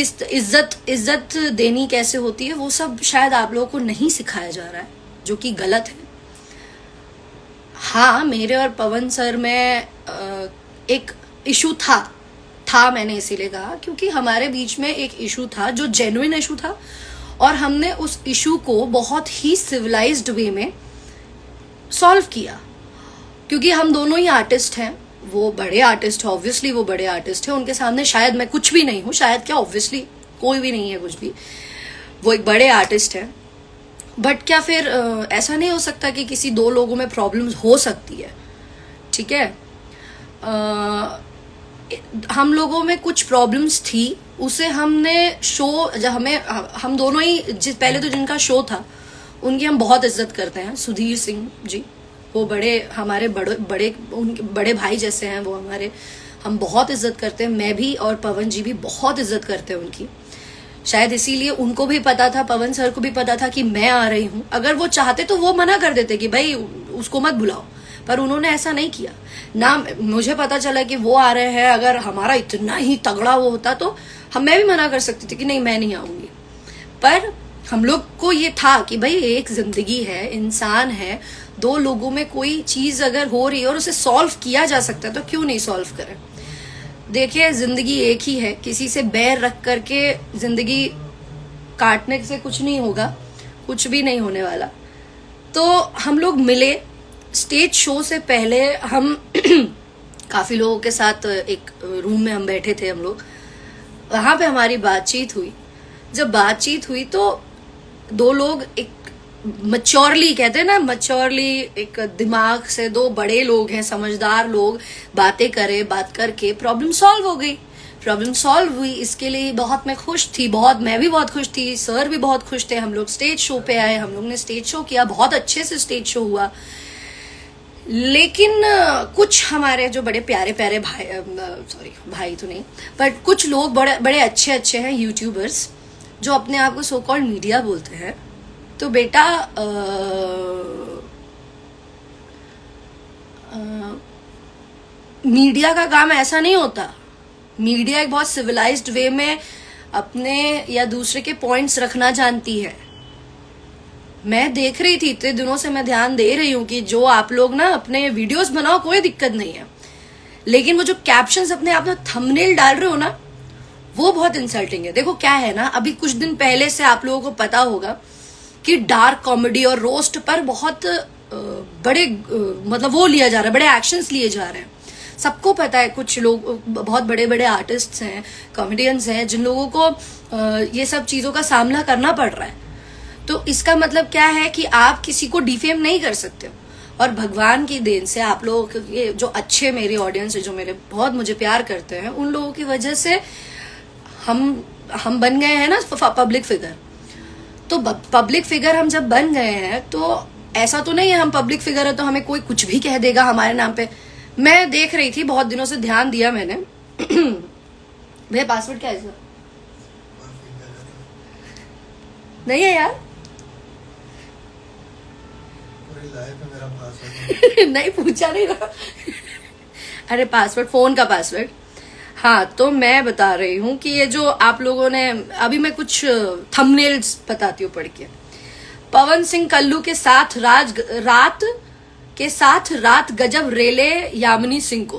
किस इज्जत देनी कैसे होती है, वो सब शायद आप लोगों को नहीं सिखाया जा रहा है, जो कि गलत है। हाँ, मेरे और पवन सर में एक इशू था मैंने इसीलिए कहा क्योंकि हमारे बीच में एक इशू था जो जेन्युइन इशू था, और हमने उस इशू को बहुत ही सिविलाइज्ड वे में सॉल्व किया, क्योंकि हम दोनों ही आर्टिस्ट हैं। वो बड़े आर्टिस्ट है, ऑब्वियसली वो बड़े आर्टिस्ट है, उनके सामने शायद मैं कुछ भी नहीं हूँ, शायद क्या, ऑब्वियसली कोई भी नहीं है कुछ भी, वो एक बड़े आर्टिस्ट है। बट क्या फिर ऐसा नहीं हो सकता कि किसी दो लोगों में प्रॉब्लम्स हो सकती है, ठीक है। हम लोगों में कुछ प्रॉब्लम्स थी, उसे हमने शो, जब हम दोनों ही पहले तो जिनका शो था उनकी हम बहुत इज्जत करते हैं, सुधीर सिंह जी, वो हमारे बड़े भाई जैसे हैं वो हमारे, हम बहुत इज्जत करते हैं। मैं भी और पवन जी भी बहुत इज्जत करते हैं उनकी, शायद इसीलिए उनको भी पता था, पवन सर को भी पता था कि मैं आ रही हूँ। अगर वो चाहते तो वो मना कर देते कि भाई उसको मत बुलाओ, पर उन्होंने ऐसा नहीं किया ना। मुझे पता चला कि वो आ रहे हैं, अगर हमारा इतना ही तगड़ा वो होता तो मैं भी मना कर सकती थी कि नहीं मैं नहीं आऊंगी। पर हम लोग को ये था कि भाई एक जिंदगी है, इंसान है, दो लोगों में कोई चीज अगर हो रही है और उसे सॉल्व किया जा सकता है तो क्यों नहीं सॉल्व करें। देखिए, जिंदगी एक ही है, किसी से बैर रख करके जिंदगी काटने से कुछ नहीं होगा, कुछ भी नहीं होने वाला। तो हम लोग मिले स्टेज शो से पहले, हम काफी लोगों के साथ एक रूम में हम बैठे थे, हम लोग वहां पे हमारी बातचीत हुई। जब बातचीत हुई तो दो लोग एक मैच्योरली, कहते हैं ना मैच्योरली, एक दिमाग से दो बड़े लोग हैं, समझदार लोग, बातें करे, बात करके प्रॉब्लम सॉल्व हो गई। प्रॉब्लम सॉल्व हुई, इसके लिए बहुत मैं खुश थी, मैं भी बहुत खुश थी, सर भी बहुत खुश थे। हम लोग स्टेज शो पे आए, हम लोग ने स्टेज शो किया, बहुत अच्छे से स्टेज शो हुआ। लेकिन कुछ हमारे जो बड़े प्यारे प्यारे भाई, सॉरी भाई तो नहीं, बट कुछ लोग बड़े अच्छे हैं यूट्यूबर्स, जो अपने आप को सो कॉल्ड मीडिया बोलते हैं। तो बेटा मीडिया का काम ऐसा नहीं होता। मीडिया एक बहुत सिविलाइज्ड वे में अपने या दूसरे के पॉइंट्स रखना जानती है। मैं देख रही थी, इतने दिनों से मैं ध्यान दे रही हूँ कि जो आप लोग ना अपने वीडियोस बनाओ, कोई दिक्कत नहीं है, लेकिन वो जो कैप्शंस अपने आप में थंबनेल डाल रहे हो ना, वो बहुत इंसल्टिंग है। देखो क्या है ना, अभी कुछ दिन पहले से आप लोगों को पता होगा कि डार्क कॉमेडी और रोस्ट पर बहुत बड़े मतलब वो लिया जा रहा है, बड़े एक्शंस लिए जा रहे हैं। सबको पता है, कुछ लोग बहुत बड़े बड़े आर्टिस्ट्स हैं, कॉमेडियंस हैं, जिन लोगों को ये सब चीजों का सामना करना पड़ रहा है। तो इसका मतलब क्या है कि आप किसी को डिफेम नहीं कर सकते हो। और भगवान की देन से आप लोगों के जो अच्छे मेरे ऑडियंस है, जो मेरे बहुत मुझे प्यार करते हैं, उन लोगों की वजह से हम बन गए हैं ना पब्लिक फिगर। तो पब्लिक फिगर हम जब बन गए हैं तो ऐसा तो नहीं है हम पब्लिक फिगर है तो हमें कोई कुछ भी कह देगा हमारे नाम पे। मैं देख रही थी, बहुत दिनों से ध्यान दिया मैंने। भैया पासवर्ड क्या है इसका? नहीं है यार। नहीं पूछा नहीं रहा। अरे पासवर्ड, फोन का पासवर्ड। हाँ, तो मैं बता रही हूँ कि ये जो आप लोगों ने, अभी मैं कुछ थंबनेल्स बताती हूँ पढ़ के। पवन सिंह कल्लू के साथ रात गजब रेले यामिनी सिंह को।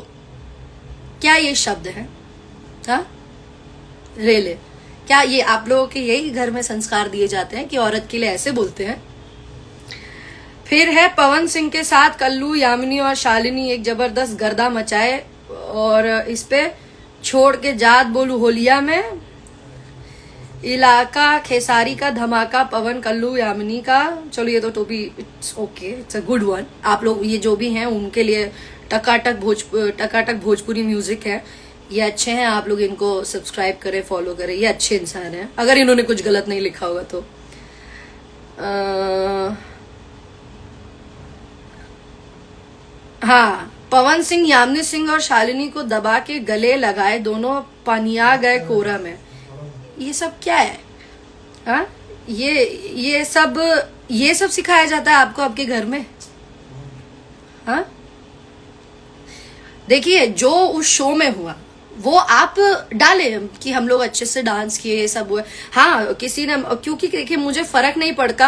क्या ये शब्द है? हाँ, रेले। क्या ये आप लोगों के यही घर में संस्कार दिए जाते हैं कि औरत के लिए ऐसे बोलते हैं? फिर है पवन सिंह के साथ कल्लू, यामिनी और शालिनी एक जबरदस्त गर्दा मचाए, और इस पे छोड़ के जात बोलू होलिया में, इलाका खेसारी का धमाका, पवन कल्लू यामिनी का। चलो ये तो भी it's okay, it's a good one. आप लोग ये जो भी हैं उनके लिए टकाटक भोजपुरी म्यूजिक है, ये अच्छे हैं, आप लोग इनको सब्सक्राइब करें, फॉलो करें, ये अच्छे इंसान हैं, अगर इन्होंने कुछ गलत नहीं लिखा होगा तो। हाँ, पवन सिंह यामिनी सिंह और शालिनी को दबा के गले लगाए, दोनों पनिया गए कोरा में। ये सब क्या है? हाँ, ये सब सिखाया जाता है आपको आपके घर में? हाँ, देखिए जो उस शो में हुआ वो आप डाले कि हम लोग अच्छे से डांस किए, ये सब हुए। हाँ, किसी ने, क्योंकि देखिए मुझे फर्क नहीं पड़ता।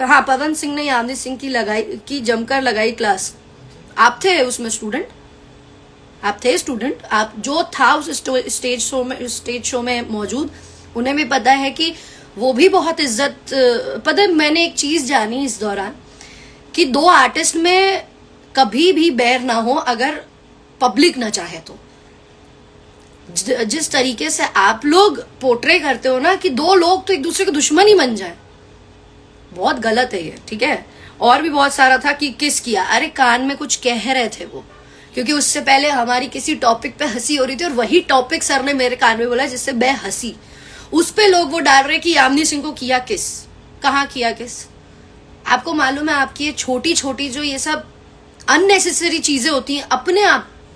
हाँ, पवन सिंह ने यामिनी सिंह की जमकर लगाई क्लास। आप थे उसमें स्टूडेंट, आप थे स्टूडेंट, आप जो था उस स्टेज शो में मौजूद, उन्हें भी पता है कि वो भी बहुत इज्जत। पता है, मैंने एक चीज जानी इस दौरान कि दो आर्टिस्ट में कभी भी बैर ना हो अगर पब्लिक ना चाहे तो। जिस तरीके से आप लोग पोर्ट्रे करते हो ना कि दो लोग तो एक दूसरे के दुश्मन ही बन जाए, बहुत गलत है ये, ठीक है। और भी बहुत सारा था कि किस किया, अरे कान में कुछ कह रहे थे वो, क्योंकि उससे पहले हमारी किसी टॉपिक पे हंसी हो रही थी और वही टॉपिक सर ने मेरे कान में बोला जिससे मैं हंसी। उस पे लोग वो डाल रहे कि यामिनी सिंह को किया किस, कहाँ किया किस। आपको मालूम है, आपकी ये छोटी छोटी जो ये सब अननेसेसरी चीजें होती हैं,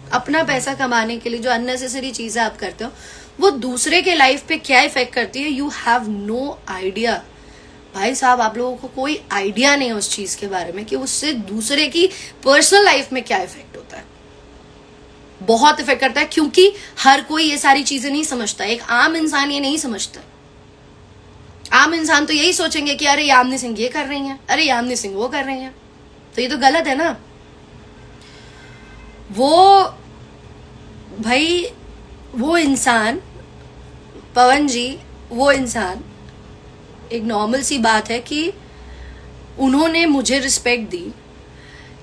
अपना पैसा कमाने के लिए जो अननेसेसरी चीजें आप करते हो, वो दूसरे के लाइफ पे क्या इफेक्ट करती है, यू हैव नो आइडिया। भाई साहब, आप लोगों को कोई आइडिया नहीं है उस चीज के बारे में कि उससे दूसरे की पर्सनल लाइफ में क्या इफेक्ट होता है। बहुत इफेक्ट करता है, क्योंकि हर कोई ये सारी चीजें नहीं समझता। एक आम इंसान ये नहीं समझता। आम इंसान तो यही सोचेंगे कि अरे यामिनी सिंह ये कर रही हैं, अरे यामिनी सिंह वो कर रही हैं, तो ये तो गलत है ना। वो इंसान, पवन जी, वो इंसान, एक नॉर्मल सी बात है कि उन्होंने मुझे रिस्पेक्ट दी।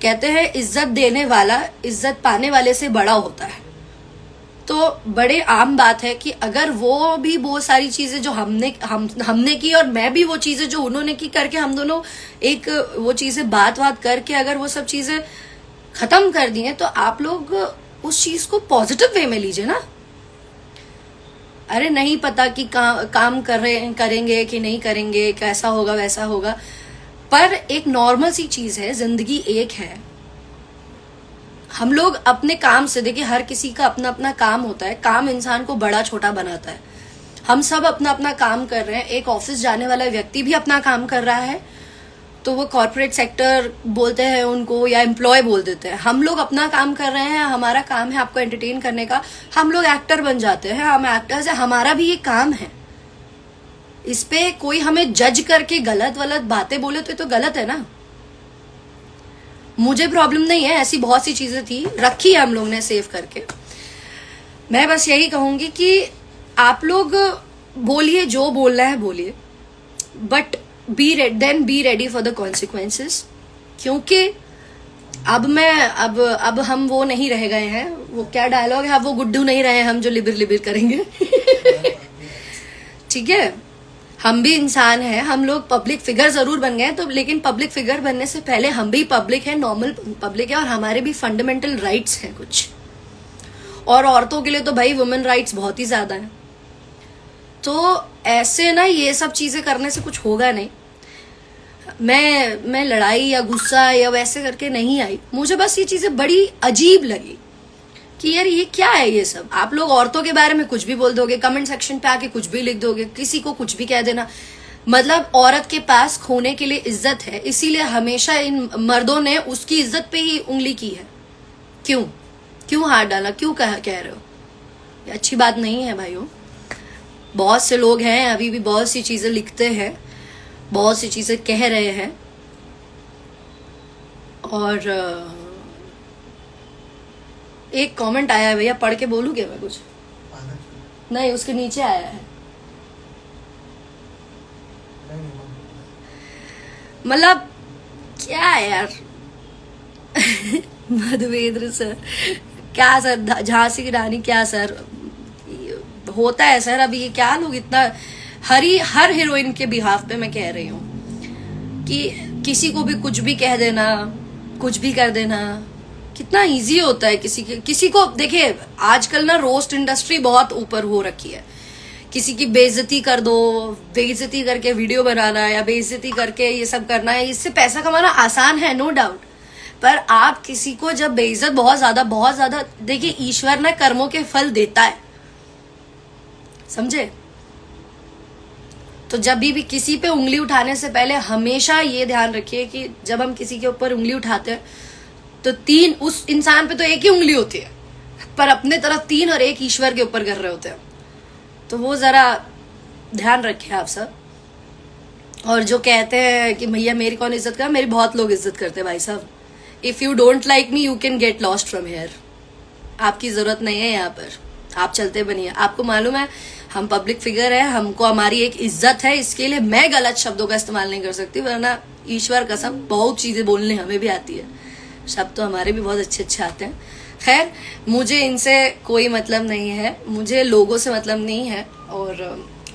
कहते हैं इज्जत देने वाला इज्जत पाने वाले से बड़ा होता है। तो बड़े आम बात है कि अगर वो भी वो सारी चीजें जो हमने की और मैं भी वो चीजें जो उन्होंने की करके, हम दोनों एक वो चीजें बात करके अगर वो सब चीजें खत्म कर दी हैं, तो आप लोग उस चीज को पॉजिटिव वे में लीजिए ना। अरे नहीं पता कि काम करेंगे कि नहीं करेंगे, कैसा होगा वैसा होगा, पर एक नॉर्मल सी चीज है, जिंदगी एक है। हम लोग अपने काम से, देखिए हर किसी का अपना अपना काम होता है, काम इंसान को बड़ा छोटा बनाता है। हम सब अपना अपना काम कर रहे हैं। एक ऑफिस जाने वाला व्यक्ति भी अपना काम कर रहा है, तो वो कॉर्पोरेट सेक्टर बोलते हैं उनको या एम्प्लॉय बोल देते हैं। हम लोग अपना काम कर रहे हैं, हमारा काम है आपको एंटरटेन करने का। हम लोग एक्टर बन जाते हैं, हम एक्टर्स हैं, हमारा भी ये काम है। इस पे कोई हमें जज करके गलत बातें बोले तो गलत है ना। मुझे प्रॉब्लम नहीं है, ऐसी बहुत सी चीजें थी, रखी है हम लोग ने सेव करके। मैं बस यही कहूंगी कि आप लोग बोलिए, जो बोलना है बोलिए, but be ready for the consequences. क्योंकि अब हम वो नहीं रह गए हैं, वो क्या डायलॉग है, अब वो गुड्डू नहीं रहे हम जो लिबिर करेंगे। ठीक है, हम भी इंसान हैं, हम लोग पब्लिक फिगर जरूर बन गए तो, लेकिन पब्लिक फिगर बनने से पहले हम भी पब्लिक है, नॉर्मल पब्लिक है, और हमारे भी फंडामेंटल राइट्स हैं कुछ। और औरतों के लिए तो भाई वुमेन राइट्स बहुत ही ज्यादा है। तो ऐसे ना ये सब चीजें करने से कुछ होगा नहीं। मैं लड़ाई या गुस्सा या वैसे करके नहीं आई, मुझे बस ये चीजें बड़ी अजीब लगी कि यार ये क्या है ये सब। आप लोग औरतों के बारे में कुछ भी बोल दोगे, कमेंट सेक्शन पे आके कुछ भी लिख दोगे, किसी को कुछ भी कह देना। मतलब औरत के पास खोने के लिए इज्जत है, इसीलिए हमेशा इन मर्दों ने उसकी इज्जत पे ही उंगली की है। क्यों हाथ डाला, क्यों कह रहे हो? ये अच्छी बात नहीं है भाइयों। बहुत से लोग हैं अभी भी बहुत सी चीजें लिखते हैं, बहुत सी चीजें कह रहे हैं, और एक कमेंट आया है भैया, पढ़ के बोलूं क्या मैं कुछ? नहीं, उसके नीचे आया है। मतलब क्या है यार। मधुवेंद्र सर, क्या सर, झांसी की रानी, क्या सर होता है सर? अभी ये क्या लोग इतना हर हीरोइन के बिहाफ पे मैं कह रही हूँ कि किसी को भी कुछ भी कह देना, कुछ भी कर देना, कितना इजी होता है किसी को। देखिए आजकल ना रोस्ट इंडस्ट्री बहुत ऊपर हो रखी है। किसी की बेइज्जती कर दो, बेइज्जती करके वीडियो बनाना या बेइज्जती करके ये सब करना है, इससे पैसा कमाना आसान है, नो डाउट। पर आप किसी को जब बेइज्जत बहुत ज्यादा, देखिए ईश्वर ना कर्मों के फल देता है, समझे? तो जब भी किसी पे उंगली उठाने से पहले हमेशा ये ध्यान रखिए कि जब हम किसी के ऊपर उंगली उठाते हैं तो उस इंसान पे तो एक ही उंगली होती है, पर अपने तरफ 3 और 1 ईश्वर के ऊपर कर रहे होते हैं। तो वो जरा ध्यान रखें आप सब। और जो कहते हैं कि भैया मेरी कौन इज्जत कर, मेरी बहुत लोग इज्जत करते हैं भाई साहब। If you don't like me you can get lost from here. आपकी जरूरत नहीं है यहाँ पर, आप चलते बनिए। आपको मालूम है हम पब्लिक फिगर है, हमको हमारी एक इज्जत है, इसके लिए मैं गलत शब्दों का इस्तेमाल नहीं कर सकती, वरना ईश्वर कसम बहुत चीजें बोलने हमें भी आती है, शब्द तो हमारे भी बहुत अच्छे अच्छे आते हैं। खैर मुझे इनसे कोई मतलब नहीं है, मुझे लोगों से मतलब नहीं है। और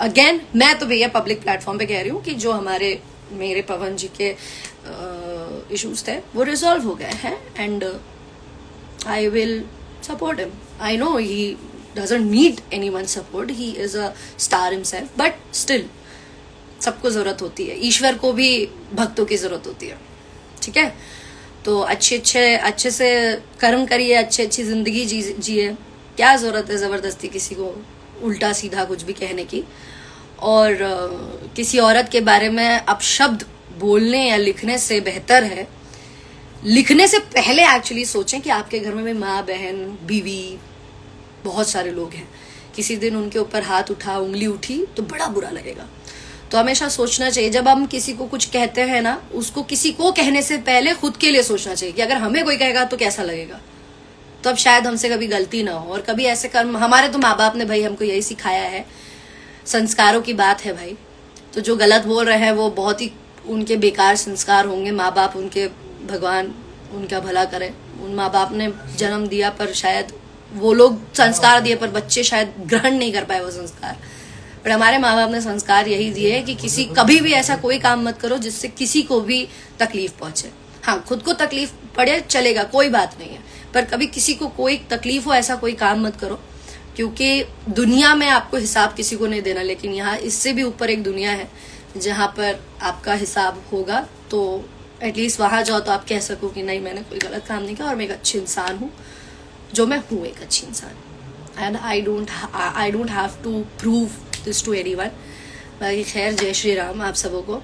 अगेन मैं तो भैया पब्लिक प्लेटफॉर्म पे कह रही हूँ कि जो हमारे मेरे पवन जी के इश्यूज थे वो रिजॉल्व हो गए हैं and I will support him. I know he doesn't need anyone's support, he is a star himself, but still सबको जरूरत होती है, ईश्वर को भी भक्तों की जरूरत होती है, ठीक है। तो अच्छे से कर्म करिए, अच्छी जिंदगी जिए, क्या जरूरत है जबरदस्ती किसी को उल्टा सीधा कुछ भी कहने की। और किसी औरत के बारे में अपशब्द बोलने या लिखने से बेहतर है, लिखने से पहले एक्चुअली सोचें कि आपके घर में भी माँ बहन बीवी बहुत सारे लोग हैं, किसी दिन उनके ऊपर हाथ उठा उंगली उठी तो बड़ा बुरा लगेगा। तो हमेशा सोचना चाहिए जब हम किसी को कुछ कहते हैं ना, उसको किसी को कहने से पहले खुद के लिए सोचना चाहिए कि अगर हमें कोई कहेगा तो कैसा लगेगा, तो अब शायद हमसे कभी गलती ना हो। और कभी ऐसे कर्म, हमारे तो माँ बाप ने भाई हमको यही सिखाया है, संस्कारों की बात है भाई। तो जो गलत बोल रहे हैं वो बहुत ही उनके बेकार संस्कार होंगे। माँ बाप उनके, भगवान उनका भला करे, उन माँ बाप ने जन्म दिया पर शायद वो लोग संस्कार दिए पर बच्चे शायद ग्रहण नहीं कर पाए वो संस्कार। पर हमारे माँ बाप ने संस्कार यही दिए है कि किसी कभी भी ऐसा कोई काम मत करो जिससे किसी को भी तकलीफ पहुंचे। हाँ, खुद को तकलीफ पड़े चलेगा, कोई बात नहीं है, पर कभी किसी को कोई तकलीफ हो ऐसा कोई काम मत करो, क्योंकि दुनिया में आपको हिसाब किसी को नहीं देना, लेकिन यहाँ इससे भी ऊपर एक दुनिया है जहाँ पर आपका हिसाब होगा। तो एटलीस्ट वहां जाओ तो आप कह सको कि नहीं मैंने कोई गलत काम नहीं किया और मैं एक अच्छी इंसान हूँ, जो मैं हूँ एक अच्छी इंसान। And I don't have to prove this to anyone. बाकी खैर, जय श्री राम आप सबों को।